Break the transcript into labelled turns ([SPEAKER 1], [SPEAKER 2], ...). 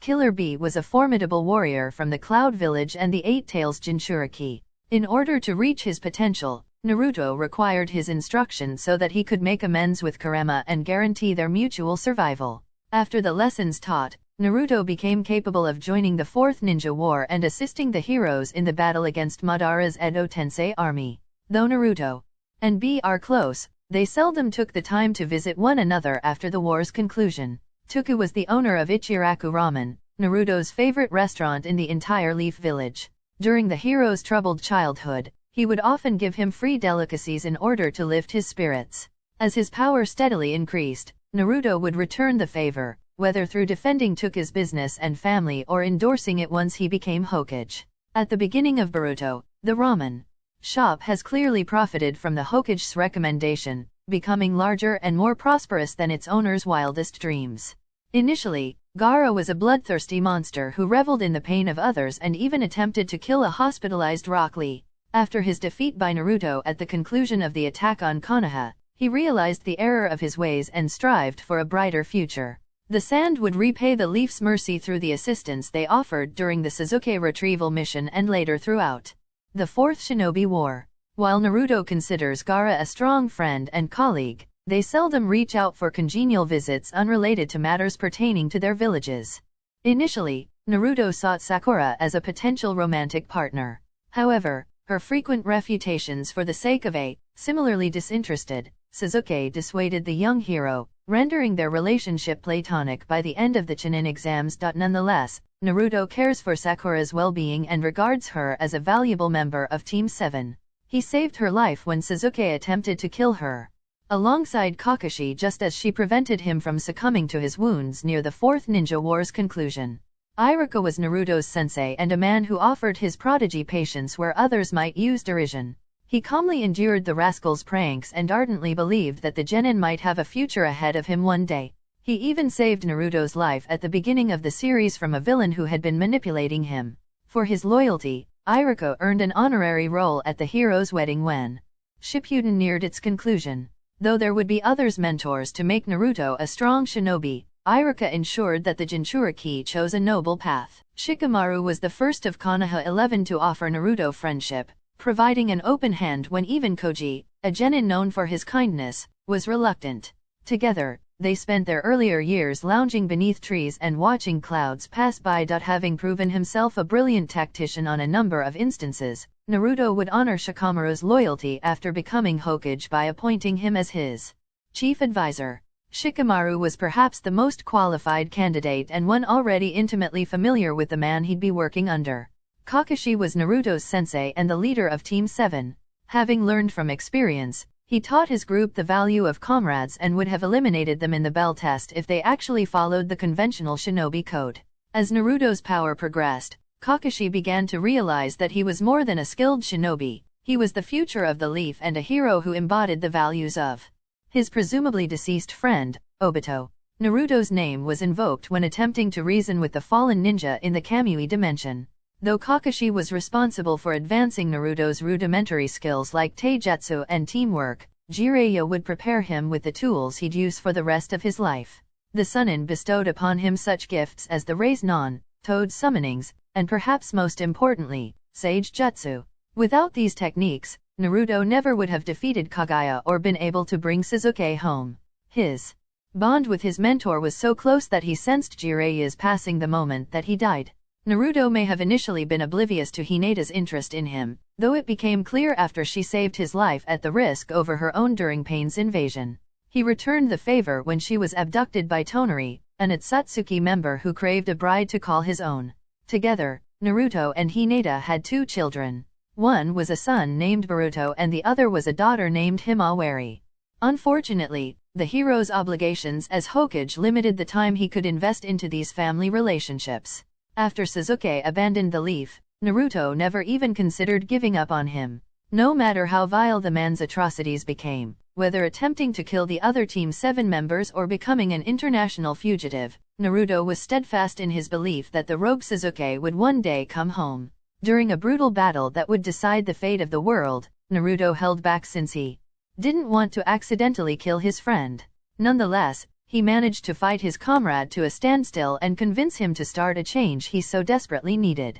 [SPEAKER 1] Killer Bee was a formidable warrior from the Cloud Village and the Eight Tails Jinchuriki. In order to reach his potential, Naruto required his instruction so that he could make amends with Kurama and guarantee their mutual survival. After the lessons taught, Naruto became capable of joining the Fourth Ninja War and assisting the heroes in the battle against Madara's Edo Tensei army. Though Naruto and Bee are close, they seldom took the time to visit one another after the war's conclusion. Tuku was the owner of Ichiraku Ramen, Naruto's favorite restaurant in the entire Leaf Village. During the hero's troubled childhood, he would often give him free delicacies in order to lift his spirits. As his power steadily increased, Naruto would return the favor, whether through defending Tuku's business and family or endorsing it once he became Hokage. At the beginning of Boruto, the ramen shop has clearly profited from the Hokage's recommendation, becoming larger and more prosperous than its owner's wildest dreams. Initially, Gaara was a bloodthirsty monster who reveled in the pain of others and even attempted to kill a hospitalized Rock Lee. After his defeat by Naruto at the conclusion of the attack on Konoha, he realized the error of his ways and strived for a brighter future. The Sand would repay the Leaf's mercy through the assistance they offered during the Sasuke retrieval mission and later throughout the Fourth Shinobi War. While Naruto considers Gaara a strong friend and colleague, they seldom reach out for congenial visits unrelated to matters pertaining to their villages. Initially, Naruto sought Sakura as a potential romantic partner. However, her frequent refutations for the sake of a similarly disinterested Sasuke dissuaded the young hero, rendering their relationship platonic by the end of the Chunin exams. Nonetheless, Naruto cares for Sakura's well-being and regards her as a valuable member of Team 7. He saved her life when Sasuke attempted to kill her, alongside Kakashi, just as she prevented him from succumbing to his wounds near the Fourth Ninja War's conclusion. Iruka was Naruto's sensei and a man who offered his prodigy patience where others might use derision. He calmly endured the rascal's pranks and ardently believed that the genin might have a future ahead of him one day. He even saved Naruto's life at the beginning of the series from a villain who had been manipulating him. For his loyalty, Iruka earned an honorary role at the hero's wedding when Shippuden neared its conclusion. Though there would be others mentors to make Naruto a strong shinobi, Iruka ensured that the Jinchuriki chose a noble path. Shikamaru was the first of Konoha 11 to offer Naruto friendship, providing an open hand when even Koji, a genin known for his kindness, was reluctant. Together, they spent their earlier years lounging beneath trees and watching clouds pass by. Having proven himself a brilliant tactician on a number of instances, Naruto would honor Shikamaru's loyalty after becoming Hokage by appointing him as his chief advisor. Shikamaru was perhaps the most qualified candidate and one already intimately familiar with the man he'd be working under. Kakashi was Naruto's sensei and the leader of Team 7. Having learned from experience, he taught his group the value of comrades and would have eliminated them in the Bell test if they actually followed the conventional shinobi code. As Naruto's power progressed, Kakashi began to realize that he was more than a skilled shinobi. He was the future of the Leaf and a hero who embodied the values of his presumably deceased friend, Obito. Naruto's name was invoked when attempting to reason with the fallen ninja in the Kamui dimension. Though Kakashi was responsible for advancing Naruto's rudimentary skills like taijutsu and teamwork, Jiraiya would prepare him with the tools he'd use for the rest of his life. The Sunin bestowed upon him such gifts as the Raise Non, Toad summonings, and perhaps most importantly, Sage Jutsu. Without these techniques, Naruto never would have defeated Kaguya or been able to bring Sasuke home. His bond with his mentor was so close that he sensed Jiraiya's passing the moment that he died. Naruto may have initially been oblivious to Hinata's interest in him, though it became clear after she saved his life at the risk over her own during Pain's invasion. He returned the favor when she was abducted by Tonari, an Otsutsuki member who craved a bride to call his own. Together, Naruto and Hinata had 2 children. One was a son named Boruto and the other was a daughter named Himawari. Unfortunately, the hero's obligations as Hokage limited the time he could invest into these family relationships. After Sasuke abandoned the Leaf, Naruto never even considered giving up on him. No matter how vile the man's atrocities became, whether attempting to kill the other Team 7 members or becoming an international fugitive, Naruto was steadfast in his belief that the rogue Sasuke would one day come home. During a brutal battle that would decide the fate of the world, Naruto held back since he didn't want to accidentally kill his friend. Nonetheless, he managed to fight his comrade to a standstill and convince him to start a change he so desperately needed.